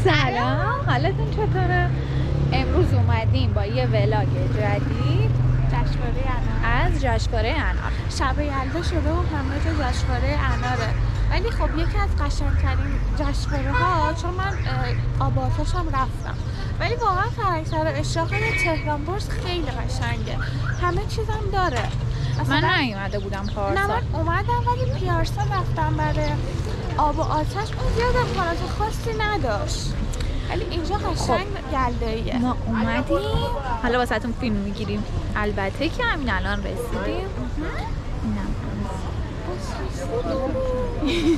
سلام، حالتون چطوره؟ امروز اومدیم با یه ولاگ جدید از جشنواره انار. شب یلدا شده و همه جا جشنواره اناره، ولی خب یکی از قشنگترین جشنواره ها، چون من آبادش هم رفتم، ولی واقعا فرنگتر اشراق تهران بورس خیلی قشنگه، همه چیزم داره. من نیومده بودم پارسال. نه من اومدم ولی پیارسا رفتم برای آب و آتش، اون زیاد امکانات خاصی نداشت، ولی اینجا قشنگ یلداییه. ما اومدیم حالا واسهتون فیلم میگیریم، البته که همین الان رسیدیم.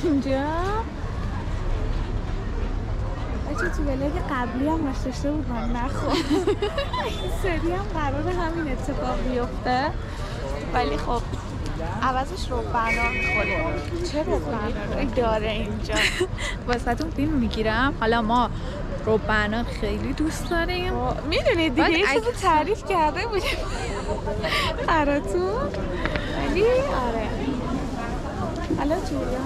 اینجا بچه تو ولاگ قبلی هم داشته بود من نخواه این سری هم قراره همین اتفاق بیفته، ولی خب عوضش روبنا میخوریم. چه روبنا داره اینجا؟ واسهتون فیلم میگیرم. حالا ما روبنا خیلی دوست داریم، میدونید دیگه یه چیزی تعریف کرده بودیم براتون، ولی آره حالا جوری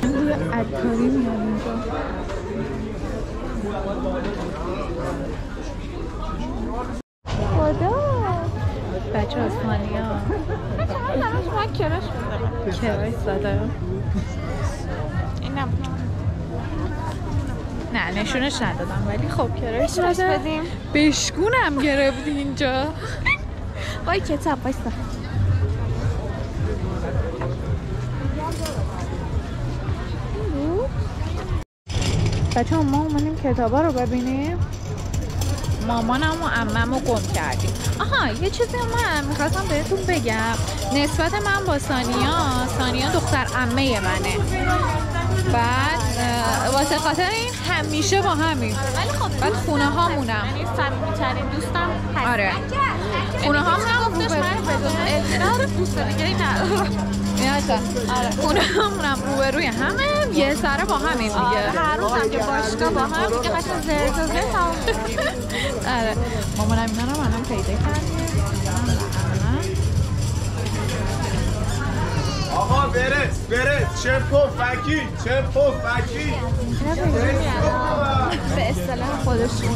روی عطاری میاد اینجا. خدا بچه آسمانیا چقدر همش من کراش میدارم، کراش زده. اینم نه نشونش ندادم، ولی خب کراش زده. بدیم بشکونم گرفت اینجا. وای کتاب بایستا. بچه ما اومدیم کتابا رو ببینیم. مامانم و عمم رو گم کردیم. آها یه چیزی من میخواستم بهتون بگم. نسبت من با سانیا دختر عمه منه، بعد واسه خاطر این همیشه با همیم، ولی خب بعد خونه هامونم یعنی صمیمی‌ترین دوستم هست. آره خونه هامونم گفتش من بدون اعتراض دوست دیگه ندارم. خونه همونم روبروی همه، یه سره با همین دیگه. هر روز هم که باشگاه با هم دیگه قشنگ زرد و زرد تمام می‌کنیم. آره مامانم اینا رو منم پیدا کردیم. آقا برس چه پفکی به اصطلاح خودشون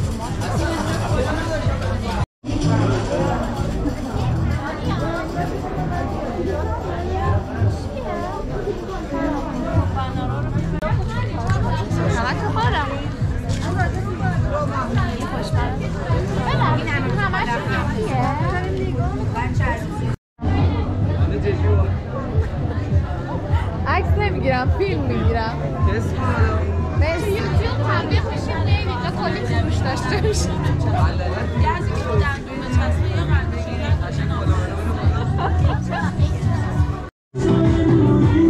عکس نمیگیرم، فیلم میگیرم. مرسی. یوتیوب تبلیغ میشیم بیایید اینجا کلی فروش داشته باشیم. یزی که دندون چسبه یا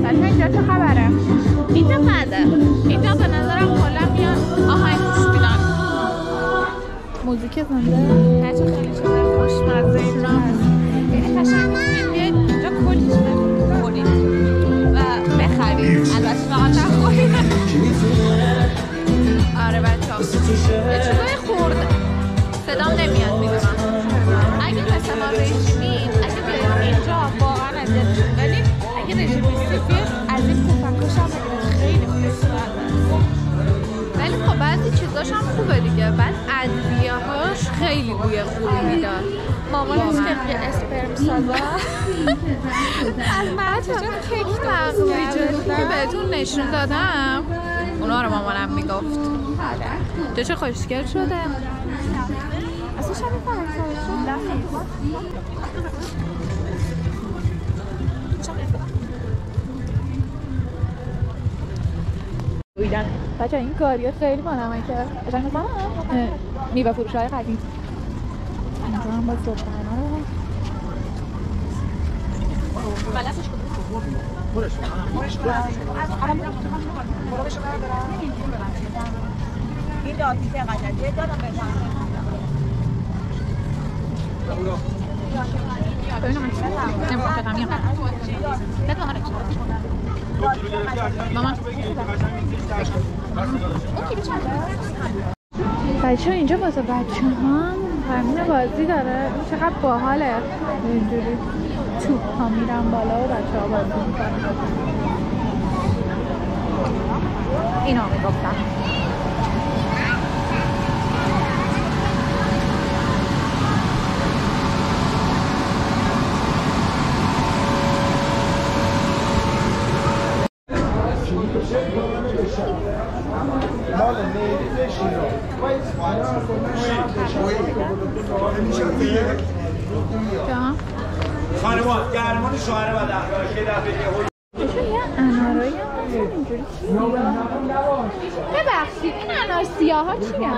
بچه اینجا چه خبره؟ اینجا بده. اینجا به نظرم کلا میان آهنگ گوش میدن. موزیک زنده. بچه خیلی چیزای خوشمزه اینجا هست. یعنی قشنگ بیاید اینجا کلی چیز بخورید و بخرید. البته فقط نخورید. آره بچه‌ها یه چیزای خورده صدام نمیاد میدونم. اگه مثل ما رژیمین، اگه بیایید اینجا واقعا اذیت شد، ولی اگه رژیمیستی بیاید از این پفکاش هم بگیرید، خیلی خوشمزه. ولی خب بعضی چیزاش هم خوبه دیگه. بعد ادویه‌هاش خیلی بوی خوبی میداد. مامانش که میگه اسپرم سازا از مرد چون کیک مغزی که بهتون نشون دادم اونا رو مامانم میگفت. تو چه خوشگل شده. اصلا شبیه فرنگ‌تر شد. بچه این کاریه خیلی بانمه کرد. قشنگ مثلا میوه فروش‌های قدیم. اینجا هم با صبحانه رو بلدش این دادی که قدردیه دادم ببینم نمیخوام که تمیم بده مامان بچه اینجا واسه بچه ها زمین بازی داره. چقدر باحاله اینجوری توپ ها میرن بالا و بچه ها بازی میکنن. اینا میگفتم. خانمان گرمان شوهر و دختر یه دفعه یه انارایی هم اینجوری ببخشید این انار سیاه ها چی هم؟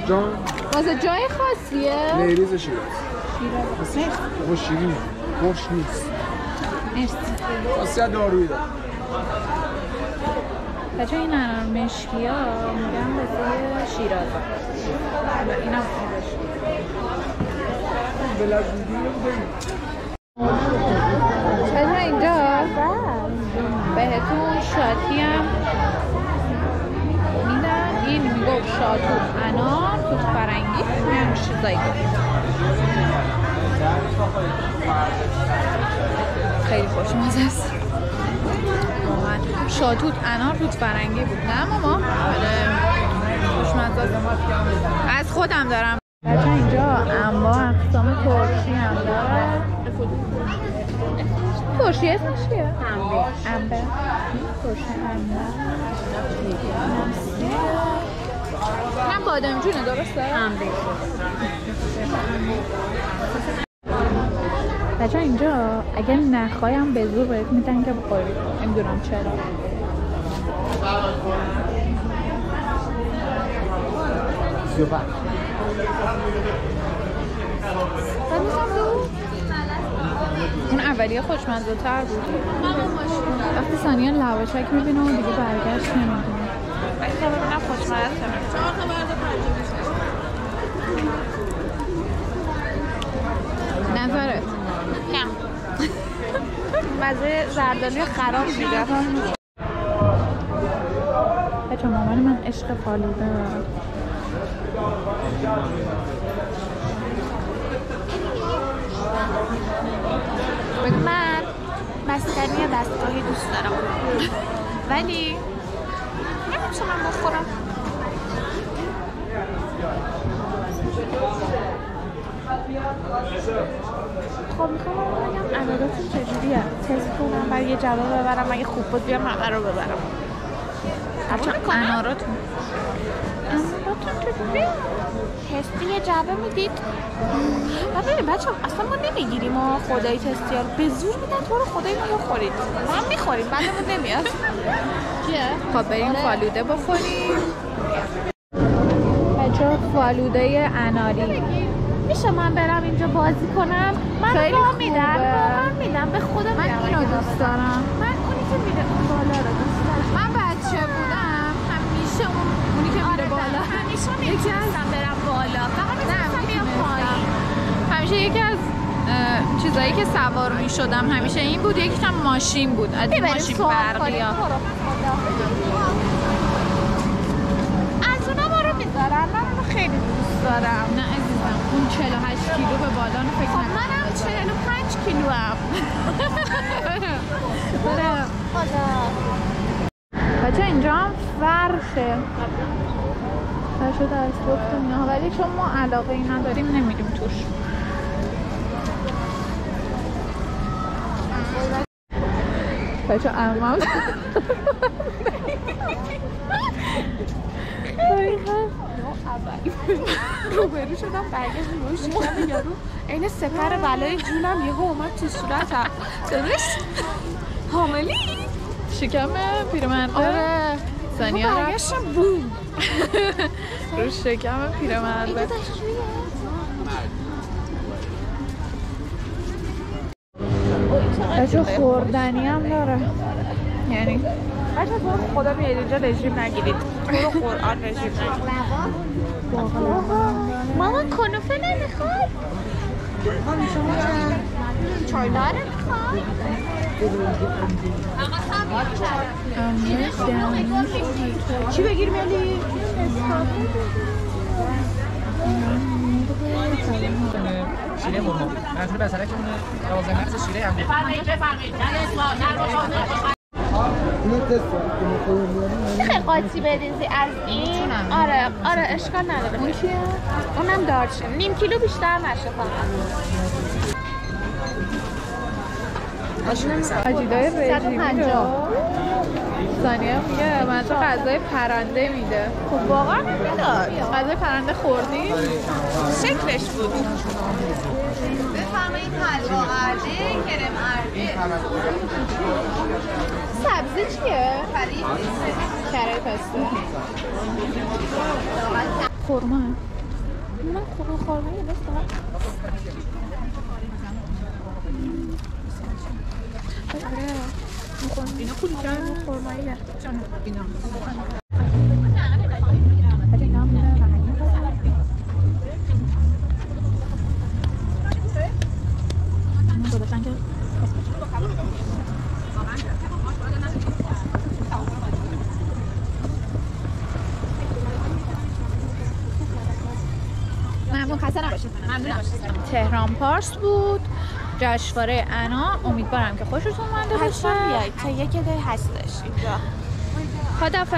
جان واسه جای خاصیه؟ لیریز شیراز شیراز خوش شیرین خوش نیست مرسی خاصیت دارویی داره بچه این انار مشکی ها میگم واسه شیراز این هم بچه اینجا بهتون شاتی هم میدن این میگفت شاتوت انار توت فرنگی میان چیزایی خیلی خوشمزه است واقعا شاتوت انار توت فرنگی بود نه ماما؟ آره خوشمزه است از خودم دارم بچه اینجا انواع اقسام ترشی هم داره ترشی اسمش چیه؟ انبه ترشی انبه اینم بادمجونه درسته؟ انبه بچه اینجا اگه نخوایم به زور بهت میدن که بخورید نمیدونم چرا اون اولیه خوشمزه تر بود وقتی ثانیه لواشک میبینم و دیگه برگشت نمیدونم وقتی ببینم خوشمزه نظرت؟ نه مزه زردالی خراب میده بچه مامان من عشق فالوده من مسکنی دستگاهی دوست دارم ولی نمیتونم بخورم خب میخوام بگم اناراتون چجوریه تست کنم برای یه جواب ببرم اگه خوب بود بیام همه رو ببرم اناراتون چجوریه تستی یه جعبه میدید و ببین بچه اصلا ما نمیگیریم و خدایی تستی ها رو به زور میدن تو رو خدایی ما خورید ما هم میخوریم بعدمون نمیاد چیه؟ خب بریم فالوده بخوریم بچه فالوده اناری میشه من برم اینجا بازی کنم؟ من خیلی رو خوبه میدم به خدا من اینو دوست دارم من اونی که میره اون بالا رو دوست دارم من بچه بودم همیشه اونی که میره بالا همیشه نمیتونستم برم بالا فقط میتونستم بیام پایین همیشه یکی از چیزایی که سوار می شدم همیشه این بود یکیش هم ماشین بود از این ماشین برقی ها از اونا ما رو میذارم من اونو خیلی دوست دارم نه عزیزم اون 48 کیلو به بالا رو فکر خب منم 45 کیلو هم بچه اینجا هم فرشه درست گفتم اینا ولی چون ما علاقه ای نداریم نمیریم توش بچه عمم روبرو شدم برگشت رو شکم یارو این سپر بلای جونم یهو اومد تو صورتم درست حاملی شکم پیرمرده آره ثانیه برگشتم بوم رو شکم پیرمرده بچه خوردنی هم داره یعنی بچه تو خدا میاد اینجا رژیم نگیرید برو قرآن رژیم نگیرید ماما کنوفه نمیخواد چای داره میخواد چی بگیر ملی؟ شیره خرما منظور بسره که اونه 12 مغز شیره انگور خیلی قاطی بریزی از این. آره اشکال نداره. اون چیه؟ اونم دارچین. نیم کیلو بیشتر نشه فقط. آجیلای رژیمی رو ثانیه میگه من تو غذای پرنده میده. خب واقعا میداد. غذای پرنده خوردی؟ شکلش بود. بفرمایید حلوا ارده، کرم ارده. سبزی چیه؟ کره پسته. خورما. من خورما یه دست دارم. اینا خوبی کرد؟ خورماییه. اینا. ممنون خسته نباشید. تهران پارس بود. جشنواره انا. امیدوارم که خوشتون اومده باشه. حتما بیایید تا یک دی هستش اینجا. خدافظ.